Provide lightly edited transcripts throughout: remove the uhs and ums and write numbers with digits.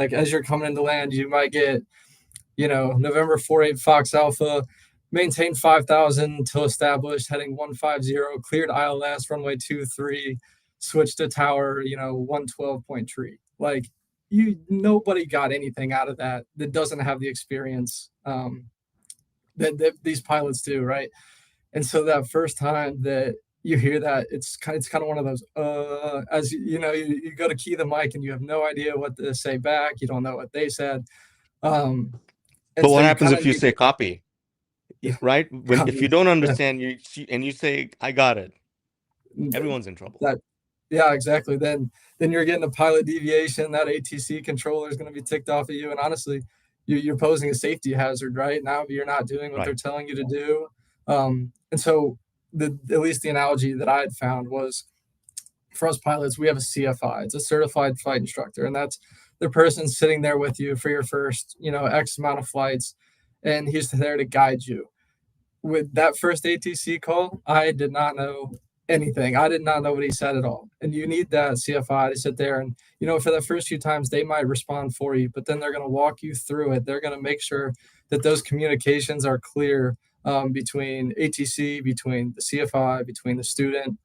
like as you're coming into land, you might get, November 48 Fox Alpha, maintain 5,000 till established, heading 150, cleared ILS, runway 23, switch to tower, 112 point tree. Like, nobody got anything out of that doesn't have the experience that these pilots do, right? And so that first time that you hear that, it's kind of one of those as you go to key the mic and you have no idea what to say back. You don't know what they said. um and But so what you happens kind of if you need say copy, right? If you don't yeah, understand, and you say, I got it, everyone's in trouble. that yeah, exactly. Then you're getting a pilot deviation. That ATC controller is going to be ticked off at you, and honestly, you're posing a safety hazard right now. You're not doing what they're Right. telling you to do. And so at least the analogy that I had found was, for us pilots, we have a CFI. It's a certified flight instructor, and that's the person sitting there with you for your first, X amount of flights, and he's there to guide you. With that first ATC call, I did not know anything. I did not know what he said at all. And you need that CFI to sit there and, for the first few times, they might respond for you, but then they're going to walk you through it. They're going to make sure that those communications are clear, between ATC, between the CFI, between the student.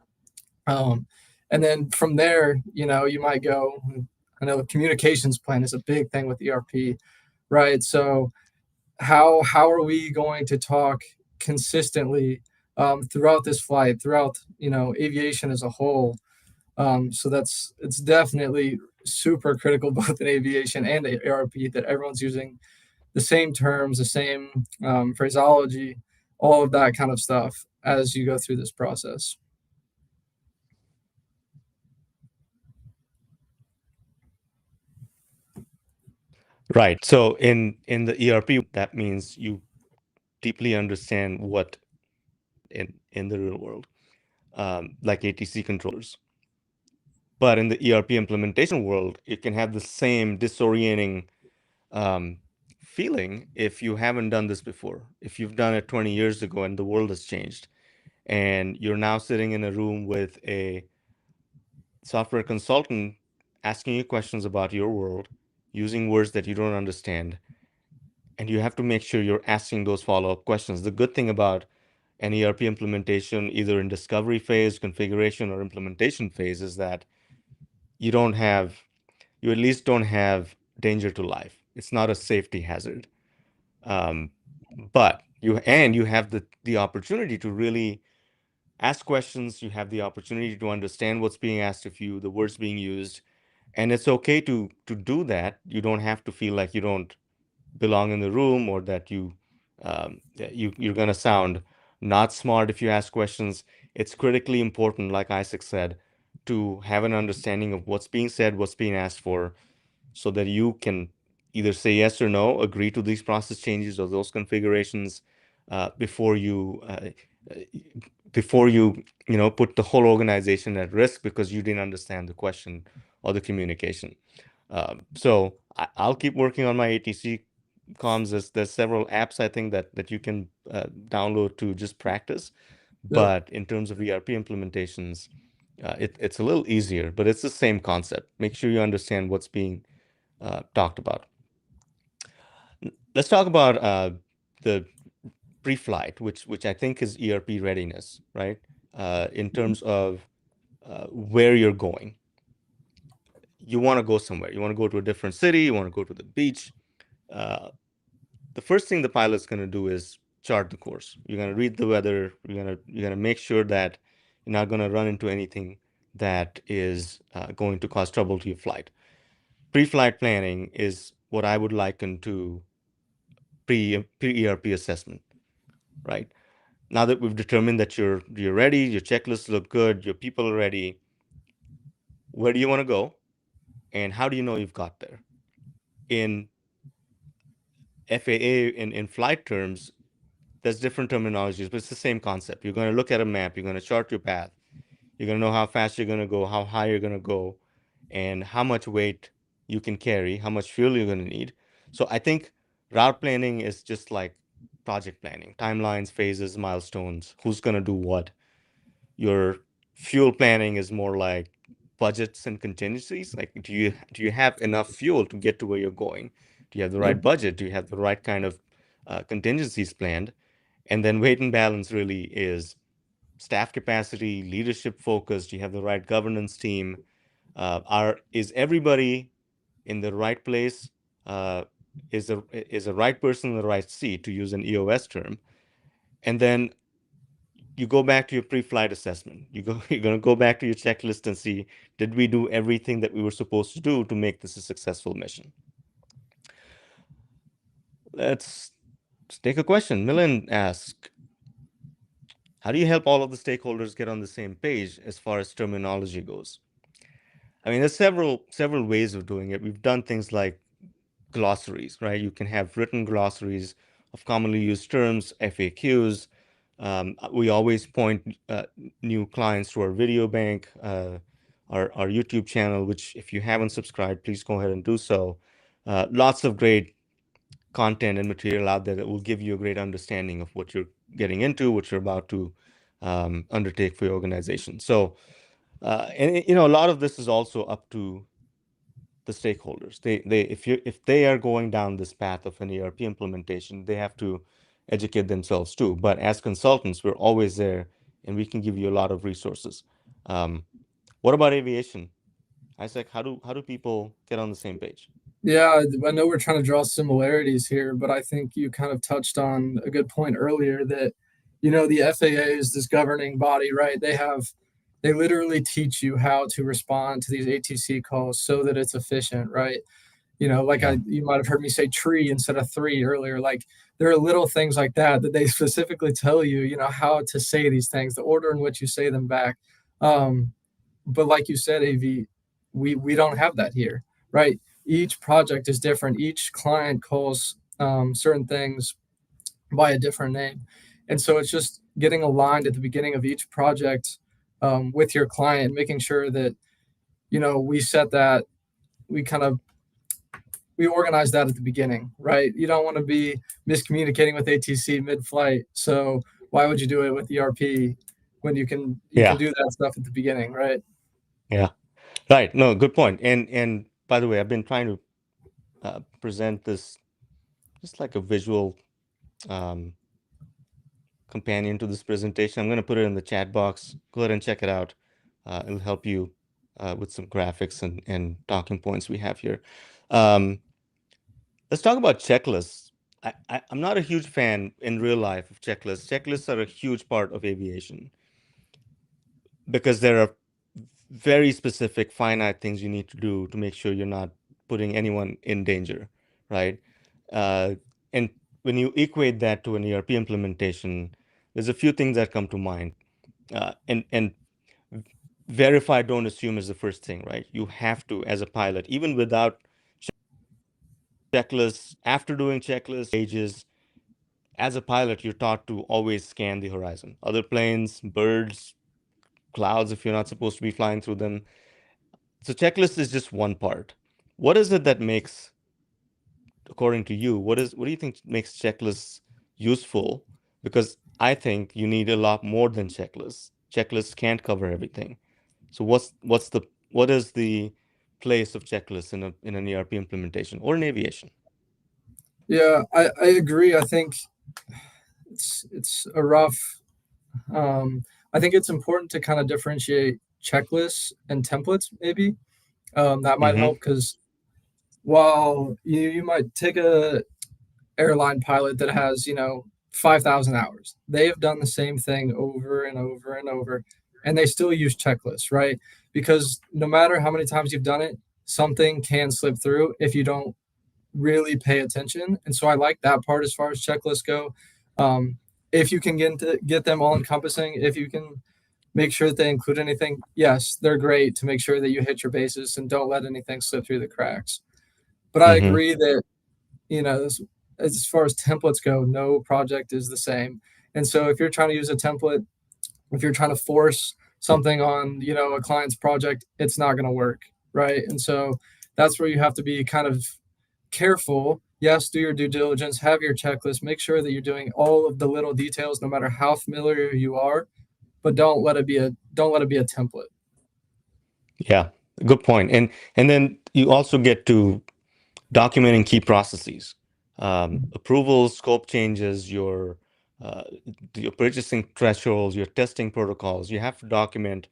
Um, and then from there, you might go, I know the communications plan is a big thing with ERP, right? So how are we going to talk consistently, throughout this flight, throughout, aviation as a whole? So it's definitely super critical, both in aviation and ARP, that everyone's using the same terms, the same phraseology, all of that kind of stuff as you go through this process. Right. So in the ERP, that means you deeply understand what in the real world, like ATC controllers. But in the ERP implementation world, it can have the same disorienting um, feeling if you haven't done this before. If you've done it 20 years ago and the world has changed, and you're now sitting in a room with a software consultant asking you questions about your world using words that you don't understand, and you have to make sure you're asking those follow-up questions. The good thing about an ERP implementation, either in discovery phase, configuration, or implementation phase, is that you don't have, you at least don't have danger to life. It's not a safety hazard. Um, but you have the opportunity to really ask questions. You have the opportunity to understand what's being asked of you, the words being used, and it's okay to do that. You don't have to feel like you don't belong in the room, or that you're going to sound not smart if you ask questions. It's critically important, like Isaac said, to have an understanding of what's being said, what's being asked for, so that you can either say yes or no, agree to these process changes or those configurations, uh, before you uh, before you put the whole organization at risk because you didn't understand the question or the communication. So I'll keep working on my ATC comms. There's several apps I think that you can download to just practice. Yep. But in terms of ERP implementations, it's a little easier, but it's the same concept. Make sure you understand what's being talked about. Let's talk about the pre-flight, which I think is ERP readiness, right? In terms of where you're going. You want to go somewhere. You want to go to a different city. You want to go to the beach. Uh, the first thing the pilot's going to do is chart the course. You're going to read the weather. You're going to make sure that you're not going to run into anything that is going to cause trouble to your flight. Pre-flight planning is what I would liken to pre ERP assessment, right? Now that we've determined that you're ready, your checklists look good, your people are ready, where do you want to go, and how do you know you've got there? In FAA, in flight terms, there's different terminologies, but it's the same concept. You're going to look at a map, you're going to chart your path, you're going to know how fast you're going to go, how high you're going to go, and how much weight you can carry, how much fuel you're going to need. So I think route planning is just like project planning: timelines, phases, milestones, who's going to do what. Your fuel planning is more like budgets and contingencies? Like, do you have enough fuel to get to where you're going? Do you have the Yep. right budget? Do you have the right kind of contingencies planned? And then weight and balance really is staff capacity, leadership focus. Do you have the right governance team? Is everybody in the right place? Is the right person in the right seat, to use an EOS term? And then you go back to your pre-flight assessment. You're going to go back to your checklist and see, did we do everything that we were supposed to do to make this a successful mission? Let's take a question. Millen asks, how do you help all of the stakeholders get on the same page as far as terminology goes? I mean, there's several ways of doing it. We've done things like glossaries, right? You can have written glossaries of commonly used terms, FAQs. We always point new clients to our video bank, our YouTube channel, which if you haven't subscribed, please go ahead and do so. Lots of great content and material out there that will give you a great understanding of what you're getting into, what you're about to undertake for your organization. So, and a lot of this is also up to the stakeholders. If they are going down this path of an ERP implementation, they have to educate themselves too. But as consultants, we're always there, and we can give you a lot of resources. What about aviation, Isaac? How do people get on the same page? Yeah, I know we're trying to draw similarities here, but I think you kind of touched on a good point earlier that, the FAA is this governing body, right? They literally teach you how to respond to these ATC calls so that it's efficient, right? Like Yeah. you might have heard me say tree instead of three earlier. Like there are little things like that they specifically tell you, how to say these things, the order in which you say them back. Um, but like you said, AV, we don't have that here, right? Each project is different. Each client calls certain things by a different name, and so it's just getting aligned at the beginning of each project with your client, making sure that we set that we kind of we organize that at the beginning, right? You don't want to be miscommunicating with ATC mid-flight. So why would you do it with ERP when you can Yeah. do that stuff at the beginning, right? Yeah. Right. No, good point. And by the way, I've been trying to present this just like a visual um, companion to this presentation. I'm going to put it in the chat box. Go ahead and check it out. It'll help you with some graphics and talking points we have here. Let's talk about checklists. I'm not a huge fan in real life of checklists. Checklists are a huge part of aviation because there are very specific, finite things you need to do to make sure you're not putting anyone in danger, right? And when you equate that to an ERP implementation, there's a few things that come to mind. And verify, don't assume is the first thing, right? You have to, as a pilot, even without checklists, after doing checklists, pages, as a pilot, you're taught to always scan the horizon. Other planes, birds, clouds, if you're not supposed to be flying through them. So checklist is just one part. What is it that makes, according to you, what do you think makes checklists useful? Because I think you need a lot more than checklists. Checklists can't cover everything. So what is the place of checklists in an ERP implementation or in aviation? Yeah, I agree. I think it's a rough. Um, I think it's important to kind of differentiate checklists and templates. Maybe that might Mm-hmm. help because while you might take a airline pilot that has 5,000 hours, they have done the same thing over and over and over, and they still use checklists, right? Because no matter how many times you've done it, something can slip through if you don't really pay attention. And so I like that part as far as checklists go. If you can get them all encompassing, if you can make sure that they include anything, yes, they're great to make sure that you hit your bases and don't let anything slip through the cracks. But I Mm-hmm. agree that as far as templates go, no project is the same. And so if you're trying to use a template, if you're trying to force something on a client's project, it's not going to work, right? And so that's where you have to be kind of careful. Yes, do your due diligence, have your checklist, make sure that you're doing all of the little details no matter how familiar you are, but don't let it be a template. Yeah, good point. And then you also get to documenting key processes, approvals, scope changes, uh, your purchasing thresholds, your testing protocols. You have to document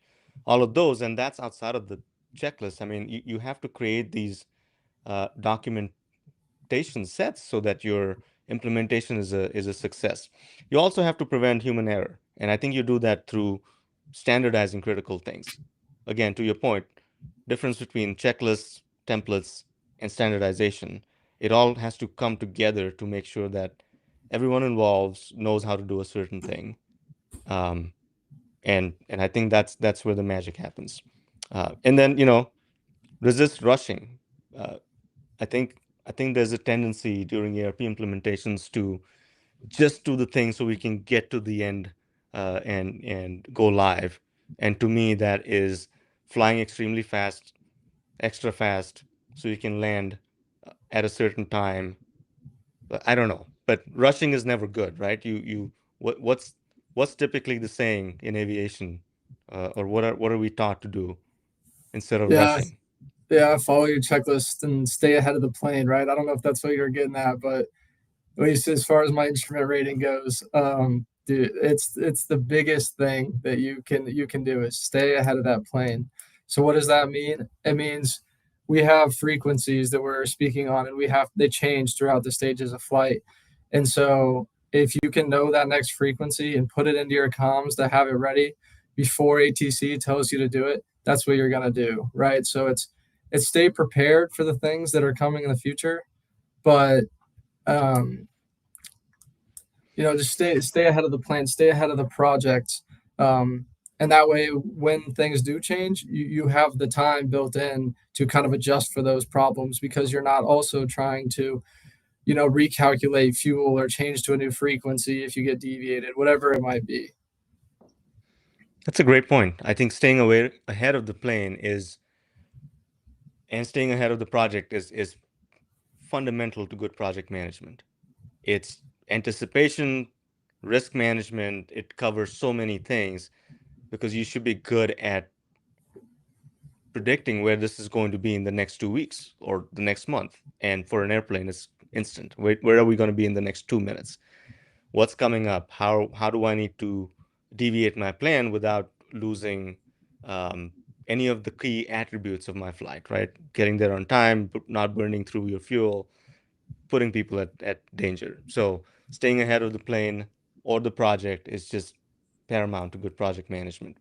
all of those, and that's outside of the checklist. I mean, you have to create these documentation sets so that your implementation is a success. You also have to prevent human error, and I think you do that through standardizing critical things. Again, to your point, difference between checklists, templates, and standardization. It all has to come together to make sure that everyone involved knows how to do a certain thing. Um, and I think that's where the magic happens. And then resist rushing. Uh, I think I think there's a tendency during ERP implementations to just do the thing so we can get to the end and go live. And to me, that is flying extremely fast, extra fast, so you can land at a certain time. I don't know, but rushing is never good, right? What's typically the saying in aviation, or what are we taught to do instead of Yeah, rushing? yeah, follow your checklist and stay ahead of the plane, right? I don't know if that's what you're getting at, but at least as far as my instrument rating goes, dude, it's the biggest thing that you can do is stay ahead of that plane. So what does that mean? It means we have frequencies that we're speaking on, and they change throughout the stages of flight. And so if you can know that next frequency and put it into your comms to have it ready before ATC tells you to do it, that's what you're gonna do, right? So it's stay prepared for the things that are coming in the future, but um, just stay ahead of the plan, stay ahead of the project, and that way when things do change, you have the time built in to kind of adjust for those problems because you're not also trying to recalculate fuel or change to a new frequency if you get deviated, whatever it might be. That's a great point. I think staying away ahead of the plane is and staying ahead of the project is fundamental to good project management. It's anticipation, risk management. It covers so many things because you should be good at predicting where this is going to be in the next 2 weeks or the next month. And for an airplane, it's instant. Where are we going to be in the next 2 minutes? What's coming up? How do I need to deviate my plan without losing um, any of the key attributes of my flight, right? Getting there on time, not burning through your fuel, putting people at danger. So staying ahead of the plane or the project is just paramount to good project management.